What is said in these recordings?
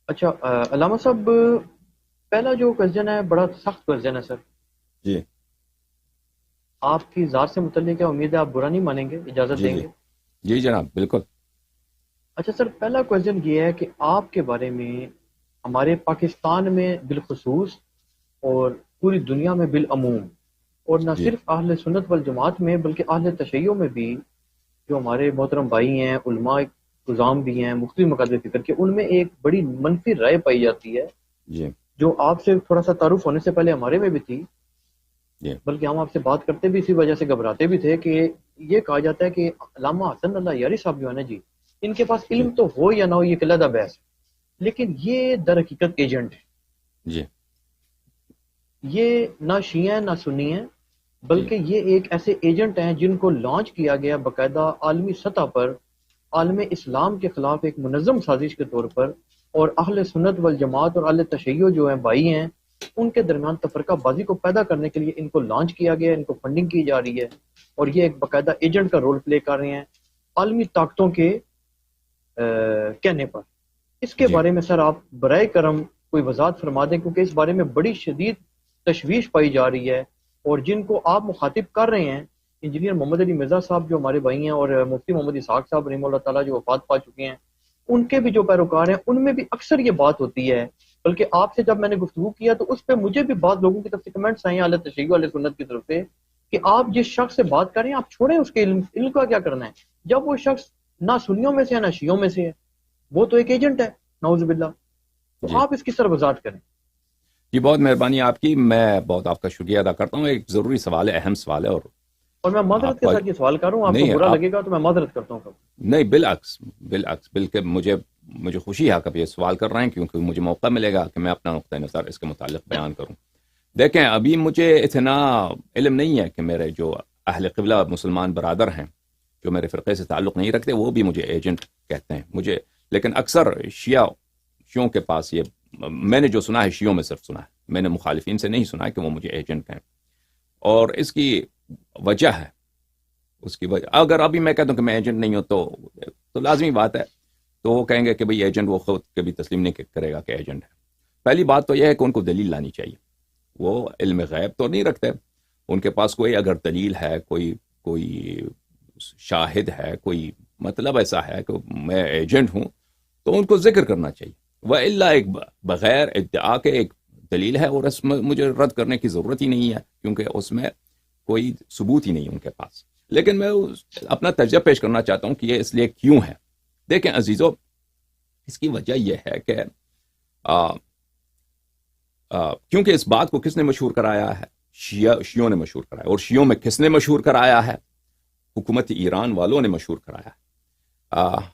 اچھا علامہ صاحب، پہلا جو کوشچن ہے بڑا سخت کوشچن ہے سر. جی آپ کی ذات سے متعلق ہے، امید ہے آپ برا نہیں مانیں گے، اجازت جی دیں جی گے. جی جناب بالکل. اچھا سر، پہلا کوشچن یہ ہے کہ آپ کے بارے میں ہمارے پاکستان میں بالخصوص اور پوری دنیا میں بالعموم، اور نہ جی صرف اہل سنت والجماعت میں بلکہ اہل تشیع میں بھی، جو ہمارے محترم بھائی ہیں، علماء نظام بھی ہیں مختلف مقاصد فکر کے، ان میں ایک بڑی منفی رائے پائی جاتی ہے، جی جو آپ سے تھوڑا سا تعارف ہونے سے پہلے ہمارے میں بھی تھی. جی بلکہ ہم آپ سے بات کرتے بھی اسی وجہ سے گھبراتے بھی تھے کہ یہ کہا جاتا ہے کہ علامہ حسن اللہ یاری صاحب جو ہے نا جی، ان کے پاس جی علم تو ہو یا نہ ہو، یہ ایک علیحدہ بحث ہے، لیکن یہ در حقیقت ایجنٹ ہے. جی یہ نہ شیعہ ہیں نہ سنی ہیں، جی بلکہ یہ ایک ایسے ایجنٹ ہیں جن کو لانچ کیا گیا باقاعدہ عالمی سطح پر، عالم اسلام کے خلاف ایک منظم سازش کے طور پر. اور اہل سنت والجماعت اور اہل تشیع جو ہیں بھائی ہیں، ان کے درمیان تفرقہ بازی کو پیدا کرنے کے لیے ان کو لانچ کیا گیا، ان کو فنڈنگ کی جا رہی ہے، اور یہ ایک باقاعدہ ایجنٹ کا رول پلے کر رہے ہیں عالمی طاقتوں کے کہنے پر. اس کے جی بارے میں سر آپ برائے کرم کوئی وضاحت فرما دیں، کیونکہ اس بارے میں بڑی شدید تشویش پائی جا رہی ہے. اور جن کو آپ مخاطب کر رہے ہیں، انجینئر محمد علی مرزا صاحب جو ہمارے بھائی ہیں، اور مفتی محمد اسحاق صاحب رحمہ اللہ تعالیٰ جو وفات پا چکے ہیں، ان کے بھی جو پیروکار ہیں ان میں بھی اکثر یہ بات ہوتی ہے. بلکہ آپ سے جب میں نے گفتگو کیا تو اس پہ مجھے بھی بعض لوگوں کی طرف سے کمنٹس آئے ہیں اہل تشیع اہل سنت کی طرف سے، کہ آپ جس شخص سے بات کر رہے ہیں آپ چھوڑیں اس کے علم کا کیا کرنا ہے، جب وہ شخص نہ سنیوں میں سے ہے نہ شیعوں میں سے ہے، وہ تو ایک ایجنٹ ہے، نعوذ باللہ. تو جی آپ اس کی سر وضاحت کریں. جی بہت مہربانی آپ کی. میں بہت آپ کا شکریہ ادا کرتا ہوں. ایک ضروری سوال ہے، اہم سوال ہے. اور اور میں معذرت آپ کے کا ساتھ یہ سوال کر رہا ہوں، آپ کو نہیں برا آپ لگے گا تو میں معذرت کرتا ہوں. نہیں، بالعکس بالعکس بلکہ مجھے خوشی ہے کہ آپ یہ سوال کر رہے ہیں، کیونکہ مجھے موقع ملے گا کہ میں اپنا نقطۂ نظر اس کے متعلق بیان کروں. دیکھیں، ابھی مجھے اتنا علم نہیں ہے کہ میرے جو اہل قبلہ مسلمان برادر ہیں جو میرے فرقے سے تعلق نہیں رکھتے، وہ بھی مجھے ایجنٹ کہتے ہیں مجھے. لیکن اکثر شیعوں کے پاس یہ میں نے جو سنا ہے، شیعوں میں صرف سنا ہے، میں نے مخالفین سے نہیں سنا ہے کہ وہ مجھے ایجنٹ کہیں. اور اس کی وجہ ہے، اس کی وجہ اگر ابھی میں کہتا ہوں کہ میں ایجنٹ نہیں ہوں تو لازمی بات ہے، تو وہ کہیں گے کہ بھئی ایجنٹ، وہ خود کبھی تسلیم نہیں کرے گا کہ ایجنٹ ہے. پہلی بات تو یہ ہے کہ ان کو دلیل لانی چاہیے. وہ علم غیب تو نہیں رکھتے. ان کے پاس کوئی اگر دلیل ہے، کوئی شاہد ہے، کوئی مطلب ایسا ہے کہ میں ایجنٹ ہوں، تو ان کو ذکر کرنا چاہیے. وَإِلَّا ایک بغیر ادعا کے ایک دلیل ہے، اور اس میں مجھے رد کرنے کی ضرورت ہی نہیں ہے، کیونکہ اس میں کوئی ثبوت ہی نہیں ان کے پاس. لیکن میں اپنا تجزیہ پیش کرنا چاہتا ہوں کہ یہ اس لیے کیوں ہے. دیکھیں عزیزو، اس کی وجہ یہ ہے کہ کیونکہ اس بات کو کس نے مشہور کرایا ہے؟ شیعوں نے مشہور کرایا. اور شیعوں میں کس نے مشہور کرایا ہے؟ حکومت ایران والوں نے مشہور کرایا ہے.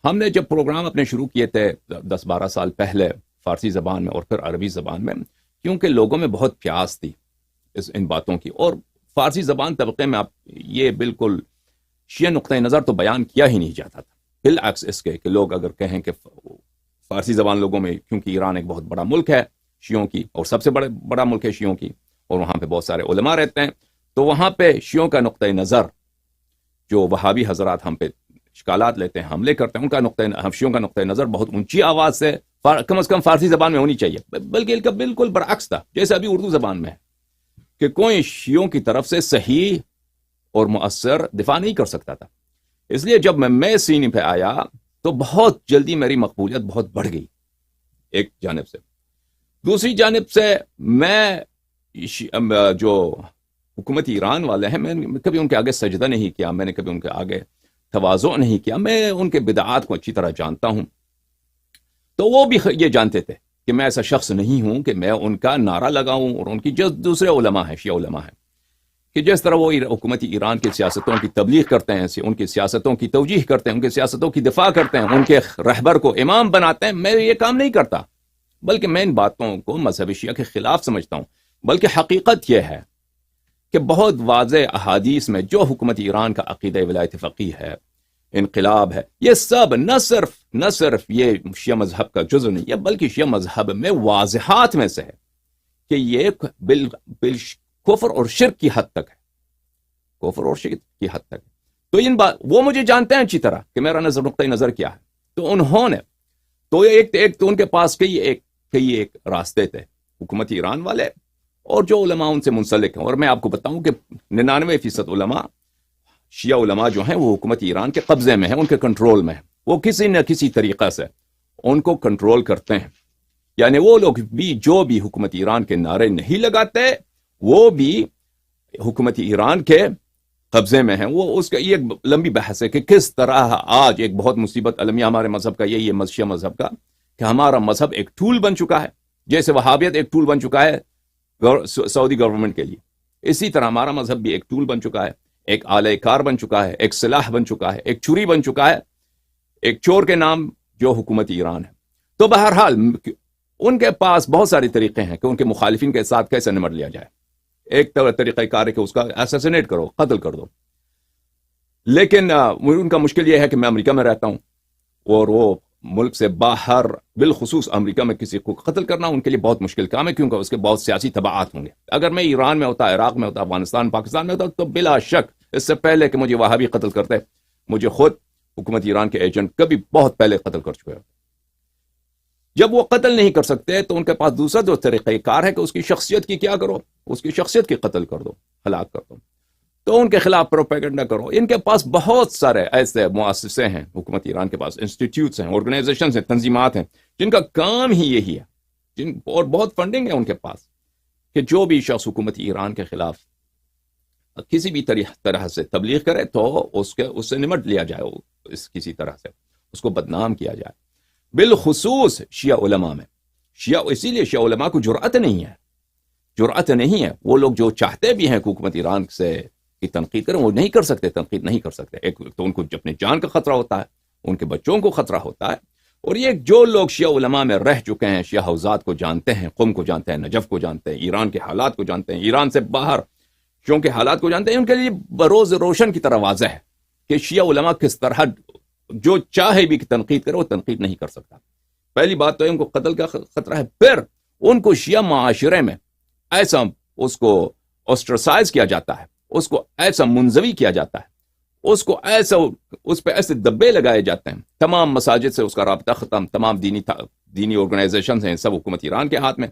ہم نے جب پروگرام اپنے شروع کیے تھے 10-12 سال پہلے فارسی زبان میں اور پھر عربی زبان میں، کیونکہ لوگوں میں بہت پیاس تھی ان باتوں کی. اور فارسی زبان طبقے میں آپ یہ بالکل شیعہ نقطۂ نظر تو بیان کیا ہی نہیں جاتا تھا، بالعکس اس کے کہ لوگ اگر کہیں کہ فارسی زبان لوگوں میں، کیونکہ ایران ایک بہت بڑا ملک ہے شیعوں کی، اور سب سے بڑا ملک ہے شیعوں کی، اور وہاں پہ بہت سارے علماء رہتے ہیں، تو وہاں پہ شیعوں کا نقطۂ نظر، جو وہابی حضرات ہم پہ اشکالات لیتے ہیں، حملے کرتے ہیں، شیعوں کا نقطۂ نظر بہت اونچی آواز سے کم از کم فارسی زبان میں ہونی چاہیے. بلکہ ان کا بالکل برعکس تھا، جیسے ابھی اردو زبان میں ہے، کہ کوئی شیعوں کی طرف سے صحیح اور مؤثر دفاع نہیں کر سکتا تھا. اس لیے جب میں سین پہ آیا تو بہت جلدی میری مقبولیت بہت بڑھ گئی ایک جانب سے. دوسری جانب سے میں جو حکومت ایران والے ہیں، میں نے کبھی ان کے آگے سجدہ نہیں کیا، میں نے کبھی ان کے آگے تواضع نہیں کیا. میں ان کے بدعات کو اچھی طرح جانتا ہوں، تو وہ بھی یہ جانتے تھے کہ میں ایسا شخص نہیں ہوں کہ میں ان کا نعرہ لگاؤں. اور ان کی جو دوسرے علماء ہیں، شیعہ علماء ہیں، کہ جس طرح وہ حکومت ایران کی سیاستوں کی تبلیغ کرتے ہیں، ان کی سیاستوں کی توجیہ کرتے ہیں، ان کی سیاستوں کی دفاع کرتے ہیں، ان کے رہبر کو امام بناتے ہیں، میں یہ کام نہیں کرتا. بلکہ میں ان باتوں کو مذہب شیعہ کے خلاف سمجھتا ہوں. بلکہ حقیقت یہ ہے کہ بہت واضح احادیث میں جو حکومت ایران کا عقیدہ ولایت فقیہ ہے، انقلاب ہے، یہ سب نہ صرف یہ شیعہ مذہب کا جزء نہیں ہے، بلکہ شیعہ مذہب میں واضحات میں سے ہے کہ یہ کفر اور شرک کی حد تک ہے. کفر اور شرک کی حد تک. تو وہ مجھے جانتے ہیں اچھی طرح کہ میرا نقطۂ نظر کیا ہے. تو انہوں نے تو ایک تو ان کے پاس کئی ایک کئی ایک راستے تھے حکومت ایران والے اور جو علماء ان سے منسلک ہیں. اور میں آپ کو بتاؤں کہ 99% علماء شیعہ علماء جو ہیں وہ حکومت ایران کے قبضے میں ہیں, ان کے کنٹرول میں ہیں. وہ کسی نہ کسی طریقہ سے ان کو کنٹرول کرتے ہیں. یعنی وہ لوگ بھی جو بھی حکومت ایران کے نعرے نہیں لگاتے وہ بھی حکومت ایران کے قبضے میں ہیں. وہ اس کا یہ ایک لمبی بحث ہے کہ کس طرح آج ایک بہت مصیبت المیہ ہمارے مذہب کا یہی ہے, شیعہ مذہب کا, کہ ہمارا مذہب ایک ٹول بن چکا ہے. جیسے وہابیت ایک ٹول بن چکا ہے سعودی گورنمنٹ کے لیے, اسی طرح ہمارا مذہب بھی ایک ٹول بن چکا ہے, ایک آلہ کار بن چکا ہے, ایک سلاح بن چکا ہے, ایک چھری بن چکا ہے, ایک چور کے نام جو حکومت ایران ہے. تو بہرحال ان کے پاس بہت سارے طریقے ہیں کہ ان کے مخالفین کے ساتھ کیسے نمٹ لیا جائے. ایک طریقہ کار ہے کہ اس کا اسیسینیٹ کرو, قتل کر دو. لیکن ان کا مشکل یہ ہے کہ میں امریکہ میں رہتا ہوں اور وہ ملک سے باہر, بالخصوص امریکہ میں کسی کو قتل کرنا ان کے لیے بہت مشکل کام ہے, کیونکہ اس کے بہت سیاسی تبعات ہوں گے. اگر میں ایران میں ہوتا, عراق میں ہوتا, افغانستان, پاکستان میں ہوتا, تو بلا شک اس سے پہلے کہ مجھے وہاں بھی قتل کرتے, مجھے خود حکومت ایران کے ایجنٹ کبھی بہت پہلے قتل کر چکے. جب وہ قتل نہیں کر سکتے تو ان کے پاس دوسرا جو طریقہ کار ہے کہ اس کی شخصیت کی کیا کرو, اس کی شخصیت کی قتل کر دو, ہلاک کر دو, تو ان کے خلاف پروپیگنڈا کرو. ان کے پاس بہت سارے ایسے مؤسسے ہیں, حکومت ایران کے پاس انسٹیٹیوٹس ہیں, آرگنائزیشنز ہیں, تنظیمات ہیں, جن کا کام ہی یہی ہے, اور بہت فنڈنگ ہے ان کے پاس, کہ جو بھی شخص حکومت ایران کے خلاف کسی بھی طرح سے تبلیغ کرے تو اس سے نمٹ لیا جائے, کسی طرح سے اس کو بدنام کیا جائے. بالخصوص شیعہ علماء میں, اسی لیے شیعہ علماء کو جرأت نہیں ہے. وہ لوگ جو چاہتے بھی ہیں کہ حکومت ایران سے کی تنقید کریں, وہ نہیں کر سکتے, تنقید نہیں کر سکتے. ایک تو ان کو اپنے جان کا خطرہ ہوتا ہے, ان کے بچوں کو خطرہ ہوتا ہے. اور یہ جو لوگ شیعہ علماء میں رہ چکے ہیں, شیعہ حوزات کو جانتے ہیں, قم کو جانتے ہیں, نجف کو جانتے ہیں, ایران کے حالات کو جانتے ہیں, ایران سے باہر شیعوں کے حالات کو جانتے ہیں, ان کے لیے بروز روشن کی طرح واضح ہے کہ شیعہ علماء کس طرح جو چاہے بھی تنقید کرے وہ تنقید نہیں کر سکتا. پہلی بات تو ہے ان کو قتل کا خطرہ ہے. پھر ان کو شیعہ معاشرے میں ایسا اس کو اوسٹرسائز کیا جاتا ہے, اس کو ایسا منزوی کیا جاتا ہے, اس کو ایسا اس پہ ایسے دبے لگائے جاتے ہیں. تمام مساجد سے اس کا رابطہ ختم, تمام دینی آرگنائزیشنز ہیں سب حکومت ایران کے ہاتھ میں,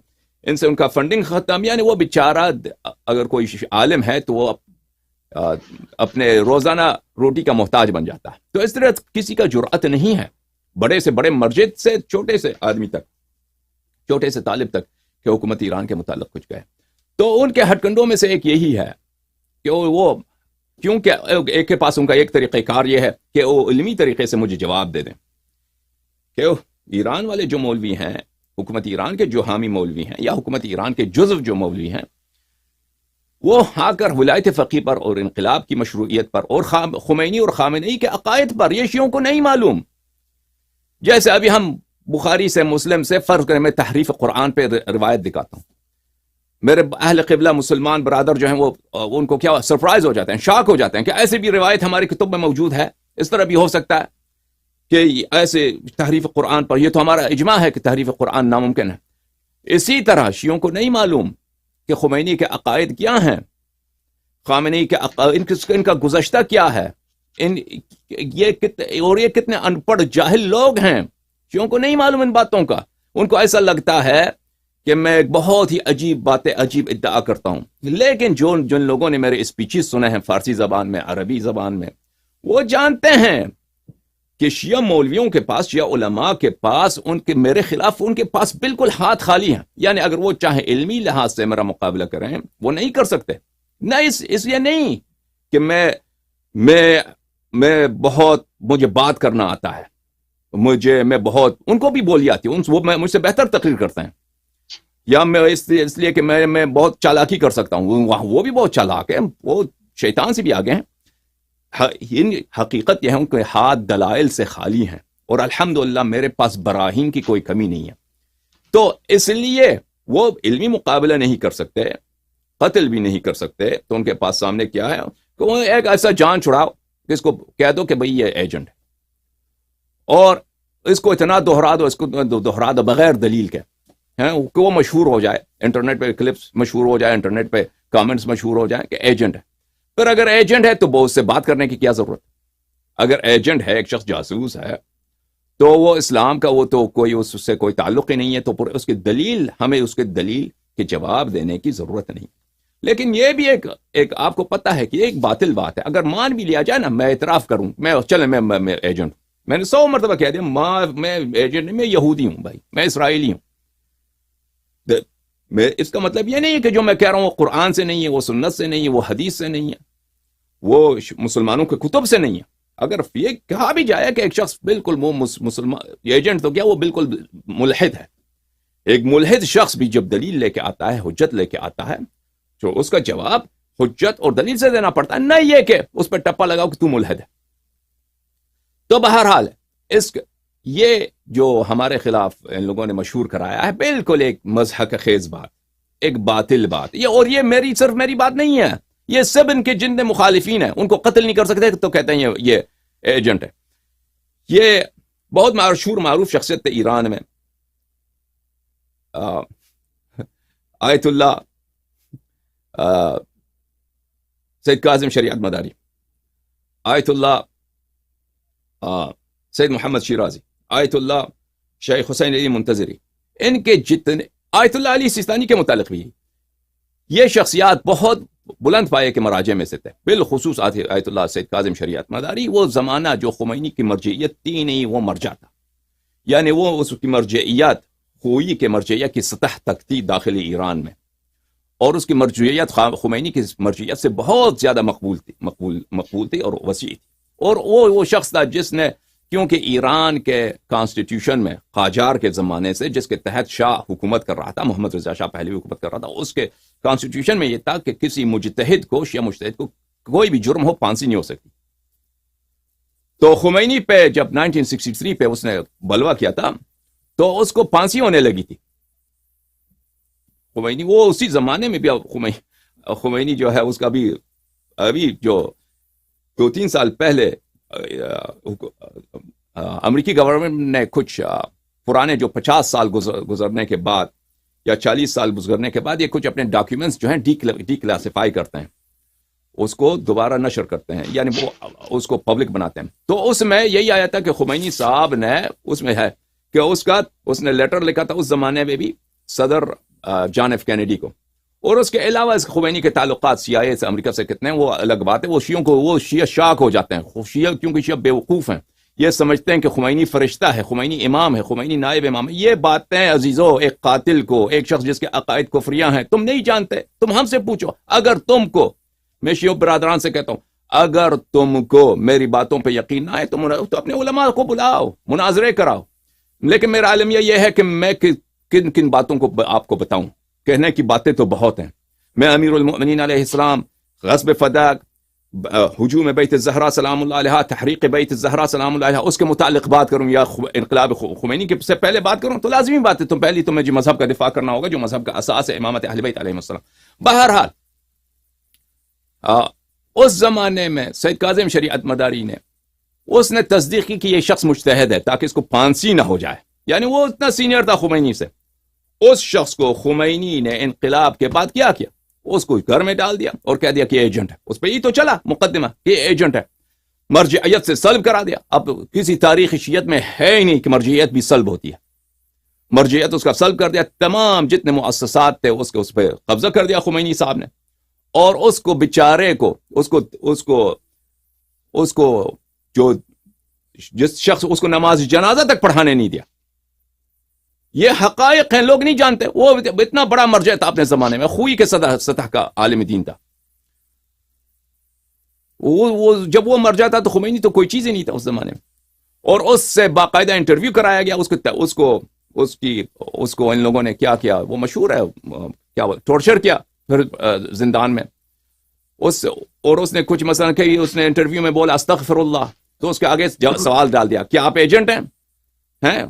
ان سے ان کا فنڈنگ ختم. یعنی وہ بیچارہ اگر کوئی عالم ہے تو وہ اپنے روزانہ روٹی کا محتاج بن جاتا ہے. تو اس طرح کسی کا جرأت نہیں ہے, بڑے سے بڑے مرجد سے چھوٹے سے آدمی تک, چھوٹے سے طالب تک, کہ حکومت ایران کے متعلق کچھ کہے. تو ان کے ہتھ کنڈوں میں سے ایک یہی ہے کہ وہ کیونکہ ایک کے پاس ان کا ایک طریقہ کار یہ ہے کہ وہ علمی طریقے سے مجھے جواب دے دیں کہ ایران والے جو مولوی ہیں, حکومت ایران کے جو حامی مولوی ہیں, یا حکومت ایران کے جزو جو مولوی ہیں, وہ آ کر ولایت فقیہ پر اور انقلاب کی مشروعیت پر اور خمینی اور خامنئی کے عقائد پر, یہ شیعوں کو نہیں معلوم. جیسے ابھی ہم بخاری سے, مسلم سے فرض کریں, میں تحریف قرآن پہ روایت دکھاتا ہوں, میرے اہل قبلہ مسلمان برادر جو ہیں وہ ان کو کیا سرپرائز ہو جاتے ہیں, شاک ہو جاتے ہیں کہ ایسے بھی روایت ہماری کتب میں موجود ہے. اس طرح بھی ہو سکتا ہے کہ ایسے تحریف قرآن پر, یہ تو ہمارا اجماع ہے کہ تحریف قرآن ناممکن ہے. اسی طرح شیعوں کو نہیں معلوم کہ خمینی کے عقائد کیا ہیں, خامنئی کے عقائد, ان کا گزشتہ کیا ہے, یہ کتنے ان پڑھ جاہل لوگ ہیں. شیعوں کو نہیں معلوم ان باتوں کا. ان کو ایسا لگتا ہے کہ میں بہت ہی عجیب باتیں, عجیب ادعا کرتا ہوں. لیکن جن لوگوں نے میرے اسپیچز سنے ہیں فارسی زبان میں, عربی زبان میں, وہ جانتے ہیں کہ شیعہ مولویوں کے پاس, شیعہ علماء کے پاس, ان کے میرے خلاف ان کے پاس بالکل ہاتھ خالی ہیں. یعنی اگر وہ چاہیں علمی لحاظ سے میرا مقابلہ کریں, وہ نہیں کر سکتے. نہ اس لیے نہیں کہ میں بہت, مجھے بات کرنا آتا ہے, میں بہت, ان کو بھی بولی آتی ہے, وہ مجھ سے بہتر تقریر کرتے ہیں, یا میں اس لیے کہ میں بہت چالاکی کر سکتا ہوں, وہ بھی بہت چالاک ہے, وہ شیطان سے بھی آگے ہیں. حقیقت یہ ہے کہ ہاتھ دلائل سے خالی ہیں, اور الحمدللہ میرے پاس براہین کی کوئی کمی نہیں ہے. تو اس لیے وہ علمی مقابلہ نہیں کر سکتے, قتل بھی نہیں کر سکتے. تو ان کے پاس سامنے کیا ہے کہ وہ ایک ایسا جان چھڑاؤ کہ اس کو کہہ دو کہ بھئی یہ ایجنٹ ہے, اور اس کو اتنا دہرا دو, اس کو دہرا دو بغیر دلیل کے, کہ وہ مشہور ہو جائے, انٹرنیٹ پہ کلپس مشہور ہو جائے, انٹرنیٹ پہ کامنٹس مشہور ہو جائیں کہ ایجنٹ ہے. پھر اگر ایجنٹ ہے تو بہت سے بات کرنے کی کیا ضرورت؟ اگر ایجنٹ ہے, ایک شخص جاسوس ہے, تو وہ اسلام کا وہ تو کوئی اس سے کوئی تعلق ہی نہیں ہے، تو اس کی دلیل، ہمیں اس کے دلیل کے جواب دینے کی ضرورت نہیں۔ لیکن یہ بھی ایک آپ کو پتہ ہے کہ ایک باطل بات ہے، اگر مان بھی لیا جائے نا، میں اعتراف کروں، میں ایجنٹ، میں نے 100 مرتبہ کہہ دیا میں ایجنٹ نہیں، میں یہودی ہوں بھائی، میں اسرائیلی ہوں، اس کا مطلب یہ نہیں ہے کہ جو میں کہہ رہا ہوں وہ قرآن سے نہیں ہے، وہ سنت سے نہیں ہے، وہ حدیث سے نہیں ہے، وہ مسلمانوں کے کتب سے نہیں ہے۔ اگر یہ کہا بھی جائے کہ ایک شخص بالکل وہ مسلمان ایجنٹ، تو کیا وہ بالکل ملحد ہے؟ ایک ملحد شخص بھی جب دلیل لے کے آتا ہے، حجت لے کے آتا ہے، تو اس کا جواب حجت اور دلیل سے دینا پڑتا ہے، نہ یہ کہ اس پہ ٹپا لگاؤ کہ تو ملحد ہے۔ تو بہرحال یہ جو ہمارے خلاف ان لوگوں نے مشہور کرایا ہے، بالکل ایک مضحک خیز بات، ایک باطل بات، اور یہ صرف میری بات نہیں ہے، یہ سب ان کے جن مخالفین ہیں، ان کو قتل نہیں کر سکتے تو کہتے ہیں یہ ایجنٹ ہے۔ یہ بہت مشہور معروف شخصیت ایران میں آیت اللہ سید کاظم شریعت مداری، آیت اللہ سید محمد شیرازی، آیت اللہ شیخ حسین علی منتظری، ان کے جتنے، آیت اللہ علی سیستانی کے متعلق بھی یہ شخصیات بہت بلند پائے کے مراجع میں سے تھے، بالخصوص آیت اللہ سید کاظم شریعت مداری۔ وہ زمانہ جو خمینی کی مرجعیت تھی نہیں، وہ مرجع تھا، یعنی وہ اس کی مرجعیت خوئی کے مرجعیت کی سطح تک تھی داخلی ایران میں، اور اس کی مرجعیت خمینی کی مرجعیت سے بہت زیادہ مقبول تھی اور وسیع تھی۔ اور وہ شخص تھا جس نے، کیونکہ ایران کے کانسٹیٹیوشن میں قاجار کے زمانے سے جس کے تحت شاہ حکومت کر رہا تھا، محمد رضا شاہ پہلوی حکومت کر رہا تھا، اس کے کانسٹیٹیوشن میں یہ تھا کہ کسی مجتہد کو، شیعہ مجتہد کو، کوئی بھی جرم ہو پھانسی نہیں ہو سکتی۔ تو خمینی پہ جب 1963 پہ اس نے بلوا کیا تھا تو اس کو پھانسی ہونے لگی تھی۔ خمینی وہ اسی زمانے میں بھی، خمینی جو ہے اس کا بھی ابھی جو 2-3 سال پہلے امریکی گورنمنٹ نے کچھ پرانے جو 50 سال گزرنے کے بعد یا 40 سال گزرنے کے بعد یہ کچھ اپنے ڈاکیومنٹس جو ہیں ڈی کلاسیفائی کرتے ہیں، اس کو دوبارہ نشر کرتے ہیں، یعنی وہ اس کو پبلک بناتے ہیں۔ تو اس میں یہی آیا تھا کہ خمینی صاحب نے، اس میں ہے کہ اس نے لیٹر لکھا تھا اس زمانے میں بھی صدر جان ایف کینیڈی کو، اور اس کے علاوہ اس خمینی کے تعلقات CIA سے، امریکہ سے کتنے ہیں وہ الگ بات ہے۔ وہ شیعوں کو، وہ شیعہ شاک ہو جاتے ہیں، شیعہ کیونکہ شیعہ بیوقوف ہیں، یہ سمجھتے ہیں کہ خمینی فرشتہ ہے، خمینی امام ہے، خمینی نائب امام ہے۔ یہ باتیں عزیزو، ایک قاتل کو، ایک شخص جس کے عقائد کفریاں ہیں، تم نہیں جانتے، تم ہم سے پوچھو۔ اگر تم کو، میں شیعہ برادران سے کہتا ہوں، اگر تم کو میری باتوں پہ یقین نہ ہے تو اپنے علماء کو بلاؤ، مناظرے کراؤ۔ لیکن میرا عالمیہ یہ ہے کہ میں کن کن باتوں کو آپ کو بتاؤں، کہنے کی باتیں تو بہت ہیں۔ میں امیر المؤمنین علیہ السلام، غصب فداک، ہجوم بیت الزہرا سلام اللہ علیہ، تحریق بیت الزہرا سلام اللہ علیہ، اس کے متعلق بات کروں، یا انقلاب خمینی کے سے پہلے بات کروں، تو لازمی بات ہے پہلی تو مجھے مذہب کا دفاع کرنا ہوگا، جو مذہب کا اساس ہے، امامت اہل بیت علیہ السلام۔ بہرحال اس زمانے میں سید کاظم شریعت مداری نے، اس نے تصدیق کی کہ یہ شخص مجتہد ہے تاکہ اس کو پھانسی نہ ہو جائے، یعنی وہ اتنا سینئر تھا خمینی سے۔ اس شخص کو خمینی نے انقلاب کے بعد کیا کیا، اس کو گھر میں ڈال دیا اور کہہ دیا کہ یہ ایجنٹ ہے۔ اس پہ یہ تو چلا مقدمہ کہ یہ ایجنٹ ہے، مرجعیت سے سلب کرا دیا۔ اب کسی تاریخ شیعت میں ہے ہی نہیں کہ مرجعیت بھی سلب ہوتی ہے، مرجعیت اس کا سلب کر دیا، تمام جتنے مؤسسات تھے اس پہ قبضہ کر دیا خمینی صاحب نے، اور اس کو بیچارے کو، اس کو جو جس شخص اس کو نماز جنازہ تک پڑھانے نہیں دیا۔ یہ حقائق ہیں، لوگ نہیں جانتے۔ وہ اتنا بڑا مرجع تھا اپنے زمانے میں، خوئی کے سطح کا عالم دین تھا۔ وہ جب وہ مرجع تھا تو خمینی تو کوئی چیز ہی نہیں تھا اس زمانے میں، اور اس سے باقاعدہ انٹرویو کرایا گیا، اس کو ان لوگوں نے کیا کیا، وہ مشہور ہے، کیا ٹارچر کیا پھر زندان میں، اور اس نے کچھ مثلا کہ اس نے انٹرویو میں بولا استغفر اللہ، تو اس کے آگے سوال ڈال دیا کہ آپ ایجنٹ ہیں؟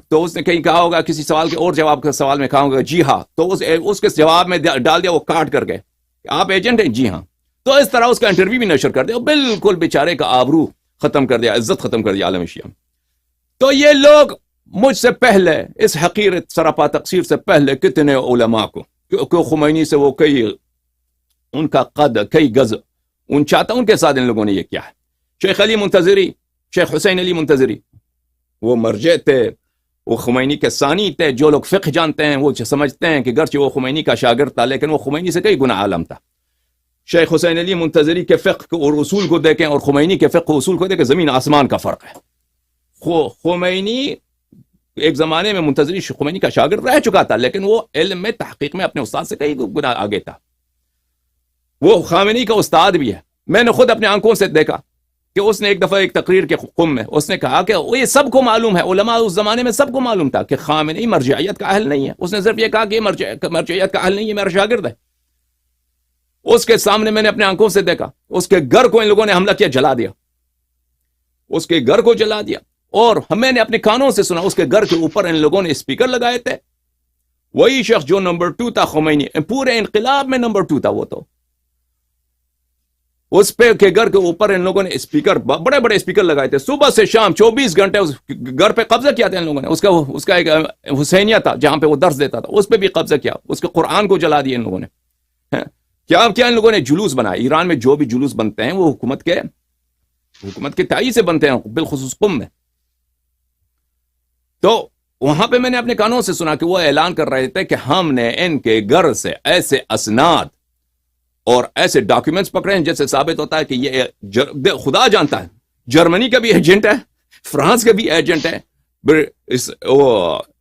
تو اس نے کہیں کہا ہوگا کسی سوال کے اور جواب کے سوال میں کہا ہوگا جی ہاں، تو اس کے جواب میں ڈال دیا، وہ کاٹ کر گئے، آپ ایجنٹ ہیں؟ جی ہاں۔ تو اس طرح اس کا انٹرویو بھی نشر کر دیا، بالکل بیچارے کا آبرو ختم کر دیا، عزت ختم کر دیا عالم شیعہ۔ تو یہ لوگ مجھ سے پہلے، اس حقیر سراپا تقصیر سے پہلے، کتنے علماء کو خمینی سے وہ ان کا قد کئی گز اونچا تھا، ان کے ساتھ ان لوگوں نے یہ کیا ہے۔ شیخ علی منتظری، شیخ حسین علی منتظری، وہ مرجع تھے, وہ خمینی کے ثانی تھے. جو لوگ فقہ جانتے ہیں وہ سمجھتے ہیں کہ گرچہ وہ خمینی کا شاگرد تھا لیکن وہ خمینی سے کئی گنا عالم تھا. شیخ حسین علی منتظری کے فقہ اور اصول کو دیکھیں اور خمینی کے فقہ اصول کو دیکھیں, زمین آسمان کا فرق ہے. خمینی ایک زمانے میں منتظری خمینی کا شاگرد رہ چکا تھا لیکن وہ علم میں تحقیق میں اپنے استاد سے کئی گنا آگے تھا. وہ خامنی کا استاد بھی ہے. میں نے خود اپنے آنکھوں سے دیکھا کہ اس نے ایک دفعہ ایک تقریر کے قم میں اس نے کہا کہ یہ سب کو معلوم ہے, علماء اس زمانے میں سب کو معلوم تھا کہ خامنئی مرجعیت کا اہل نہیں ہے. اس نے صرف یہ کہا کہ یہ مرجعیت کا اہل نہیں ہے, میرا شاگرد ہے. اس کے سامنے میں نے اپنے آنکھوں سے دیکھا اس کے گھر کو ان لوگوں نے حملہ کیا, جلا دیا, اس کے گھر کو جلا دیا. اور میں نے اپنے کانوں سے سنا اس کے گھر کے اوپر ان لوگوں نے اسپیکر لگائے تھے. وہی شخص جو نمبر 2 تھا خمینی, پورے انقلاب میں نمبر 2 تھا وہ, تو اس پہ کے گھر کے اوپر ان لوگوں نے اسپیکر, بڑے بڑے اسپیکر لگائے تھے. صبح سے شام 24 گھنٹے اس گھر پہ قبضہ کیا تھا ان لوگوں نے. اس کا ایک حسینیہ تھا جہاں پہ وہ درس دیتا تھا, اس پہ بھی قبضہ کیا. اس کے قرآن کو جلا دیا ان لوگوں نے. کیا ان لوگوں نے جلوس بنایا. ایران میں جو بھی جلوس بنتے ہیں وہ حکومت کے تائید سے بنتے ہیں, بالخصوص قم میں. تو وہاں پہ میں نے اپنے کانوں سے سنا کہ وہ اعلان کر رہے تھے کہ ہم نے ان کے گھر سے ایسے اسناد اور ایسے ڈاکیومنٹس پکڑے ہیں جیسے ثابت ہوتا ہے کہ یہ خدا جانتا ہے جرمنی کا بھی ایجنٹ ہے, فرانس کا بھی ایجنٹ ہے,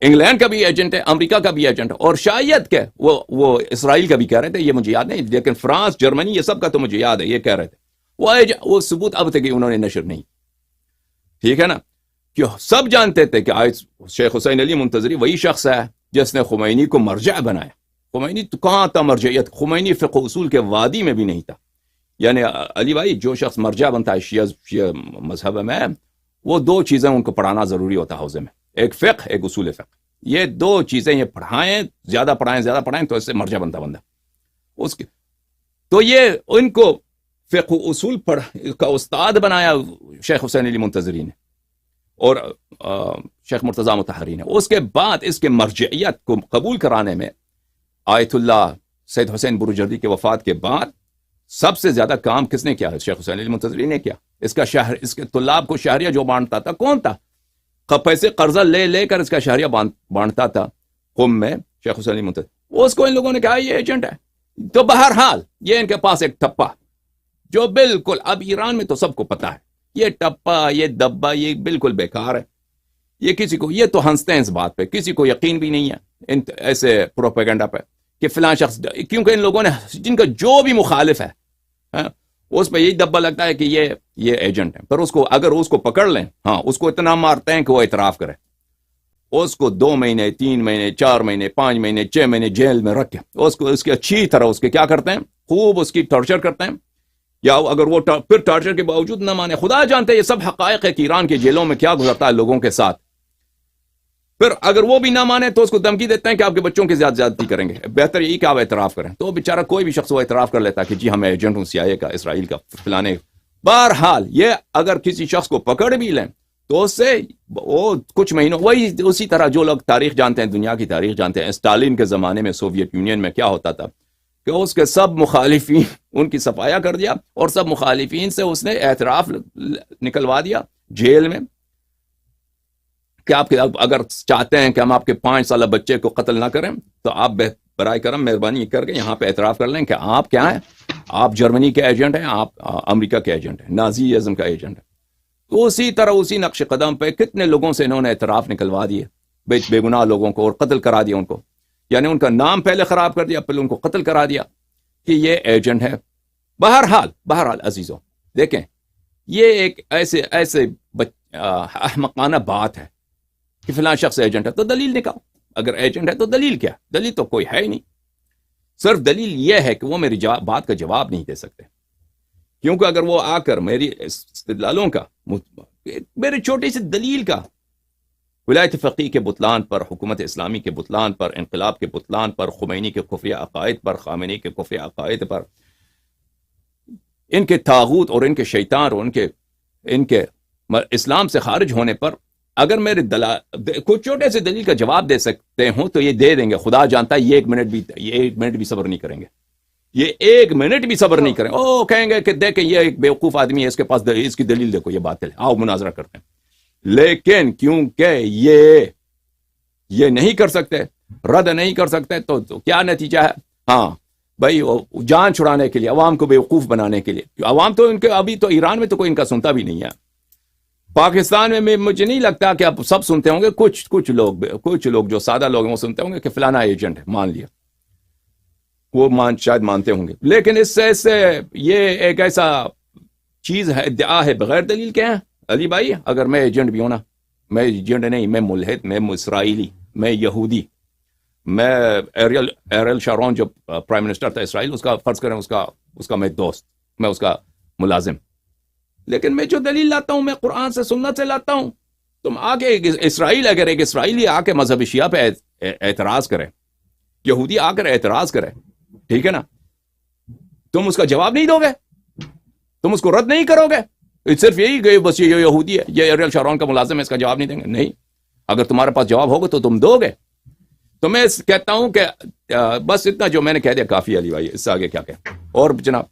انگلینڈ کا بھی ایجنٹ ہے, امریکہ کا بھی ایجنٹ ہے, اور شاید کہ وہ اسرائیل کا بھی کہہ رہے تھے, یہ مجھے یاد نہیں, لیکن فرانس, جرمنی, یہ سب کا تو مجھے یاد ہے یہ کہہ رہے تھے. وہ ثبوت اب تک انہوں نے نشر نہیں. ٹھیک ہے نا, کہ سب جانتے تھے کہ شیخ حسین علی منتظری وہی شخص ہے جس نے خمینی کو مرجع بنایا. خمینی تو کہاں تھا مرجعیت, خمینی فقہ اصول کے وادی میں بھی نہیں تھا. یعنی علی بھائی, جو شخص مرجع بنتا ہے شیعہ مذہب میں, وہ 2 چیزیں ان کو پڑھانا ضروری ہوتا ہے حوزے میں, ایک فقہ, ایک اصول فقہ. یہ 2 چیزیں یہ زیادہ پڑھائیں تو اس سے مرجع بنتا بندہ. تو یہ ان کو فقہ اصول کا استاد بنایا شیخ حسین علی منتظری نے اور شیخ مرتضی مطہری نے. اس کے بعد اس کے مرجعیت کو قبول کرانے میں آیت اللہ سید حسین بروجردی کے وفات کے بعد سب سے زیادہ کام کس نے کیا ہے؟ شیخ حسین علی منتظری نے کیا. اس کے طلاب کو شہریہ جو بانٹتا تھا کون تھا؟ پیسے قرضہ لے کر اس کا شہریہ بانٹتا تھا قم میں شیخ حسین علی منتظری. اس کو ان لوگوں نے کہا یہ ایجنٹ ہے. تو بہرحال یہ ان کے پاس ایک ٹپا جو بالکل, اب ایران میں تو سب کو پتا ہے, یہ ٹپا, یہ دبا, یہ بالکل بیکار ہے. یہ کسی کو, یہ تو ہنستے ہیں اس بات پہ, کسی کو یقین بھی نہیں ہے ان ایسے پروپیگنڈا پہ کہ فلاں شخص, کیونکہ ان لوگوں نے جن کا جو بھی مخالف ہے اس پہ یہی دبا لگتا ہے کہ یہ ایجنٹ ہے. پر اس کو اگر اس کو پکڑ لیں, ہاں اس کو اتنا مارتے ہیں کہ وہ اعتراف کرے. اس کو 2 مہینے 3 مہینے 4 مہینے 5 مہینے 6 مہینے جیل میں رکھ کے اس کی اچھی طرح اس کے کیا کرتے ہیں, خوب اس کی ٹارچر کرتے ہیں. یا اگر وہ پھر ٹارچر کے باوجود نہ مانے, خدا جانتے ہیں یہ سب حقائق ہے کہ ایران کے جیلوں میں کیا گزرتا ہے لوگوں کے ساتھ. پھر اگر وہ بھی نہ مانے تو اس کو دھمکی دیتے ہیں کہ آپ کے بچوں کی زیادتی کریں گے, بہتر یہی کہ آپ اعتراف کریں. تو بیچارہ کوئی بھی شخص وہ اعتراف کر لیتا ہے کہ جی ہم ایجنٹ ہوں CIA کا, اسرائیل کا, فلانے. بہرحال یہ اگر کسی شخص کو پکڑ بھی لیں تو اس سے وہ کچھ مہینوں, وہی اسی طرح جو لوگ تاریخ جانتے ہیں, دنیا کی تاریخ جانتے ہیں, اسٹالین کے زمانے میں سوویت یونین میں کیا ہوتا تھا کہ اس کے سب مخالفین ان کی صفایا کر دیا اور سب مخالفین سے اس نے اعتراف نکلوا دیا جیل میں کہ آپ اگر چاہتے ہیں کہ ہم آپ کے 5 سالہ بچے کو قتل نہ کریں تو آپ برائے کرم مہربانی کر کے یہاں پہ اعتراف کر لیں کہ آپ کیا ہیں, آپ جرمنی کے ایجنٹ ہیں, آپ امریکہ کے ایجنٹ ہیں, نازی ازم کا ایجنٹ ہے. تو اسی طرح اسی نقش قدم پہ کتنے لوگوں سے انہوں نے اعتراف نکلوا دیے, بے گناہ لوگوں کو, اور قتل کرا دیا ان کو. یعنی ان کا نام پہلے خراب کر دیا, پہلے ان کو قتل کرا دیا کہ یہ ایجنٹ ہے. بہرحال عزیزوں دیکھیں, یہ ایک ایسے احمقانہ بات ہے کہ فلاں شخص ایجنٹ ہے تو دلیل نکاؤ. اگر ایجنٹ ہے تو دلیل کیا؟ دلیل تو کوئی ہے ہی نہیں. صرف دلیل یہ ہے کہ وہ میری بات کا جواب نہیں دے سکتے, کیونکہ اگر وہ آ کر میری استدلالوں کا, میری چھوٹی سی دلیل کا, ولایت فقیہ کے بطلان پر, حکومت اسلامی کے بطلان پر, انقلاب کے بطلان پر, خمینی کے کفری عقائد پر, خامنئی کے کفری عقائد پر, ان کے طاغوت اور ان کے شیطان اور ان کے اسلام سے خارج ہونے پر اگر میرے کچھ چھوٹے سے دلیل کا جواب دے سکتے ہوں تو یہ دے دیں گے. خدا جانتا ہے یہ ایک منٹ بھی صبر نہیں کریں گے, یہ 1 منٹ بھی صبر نہیں کریں. کہیں گے کہ دیکھیں یہ ایک بیوقوف آدمی ہے, اس کے پاس اس کی دلیل دیکھو, یہ باطل ہے, آؤ مناظرہ کرتے ہیں. لیکن کیونکہ یہ نہیں کر سکتے، رد نہیں کر سکتے، تو کیا نتیجہ ہے؟ ہاں بھائی، جان چھڑانے کے لیے، عوام کو بیوقوف بنانے کے لیے، عوام تو ان کے ابھی تو ایران میں تو کوئی ان کا سنتا بھی نہیں ہے، پاکستان میں مجھے نہیں لگتا کہ اب سب سنتے ہوں گے، کچھ لوگ جو سادہ لوگ ہیں وہ سنتے ہوں گے کہ فلانا ایجنٹ ہے، مان لیا، وہ شاید مانتے ہوں گے، لیکن اس سے یہ ایک ایسا چیز ہے، ادعا ہے بغیر دلیل کے ہیں علی بھائی، اگر میں ایجنٹ بھی ہوں نا، میں ایجنٹ نہیں، میں ملحد، میں اسرائیلی، میں یہودی، میں ایریل شارون جو پرائم منسٹر تھا اسرائیل، اس کا فرض کریں اس کا میں دوست، میں اس کا ملازم، لیکن میں جو دلیل لاتا ہوں میں قرآن سے سنت سے لاتا ہوں. تم آگے اسرائیل، اگر ایک اسرائیلی آ کے مذہب شیعہ پہ اعتراض کرے، یہودی آ کر اعتراض کرے، ٹھیک ہے نا، تم اس کا جواب نہیں دو گے، تم اس کو رد نہیں کرو گے، صرف یہی کہ بس یہ یہودی ہے، یہ ایریل شارون کا ملازم ہے، اس کا جواب نہیں دیں گے؟ نہیں، اگر تمہارے پاس جواب ہوگا تو تم دو گے. تو میں کہتا ہوں کہ بس اتنا جو میں نے کہہ دیا کافی علی بھائی، اس سے آگے کیا کہیں. اور جناب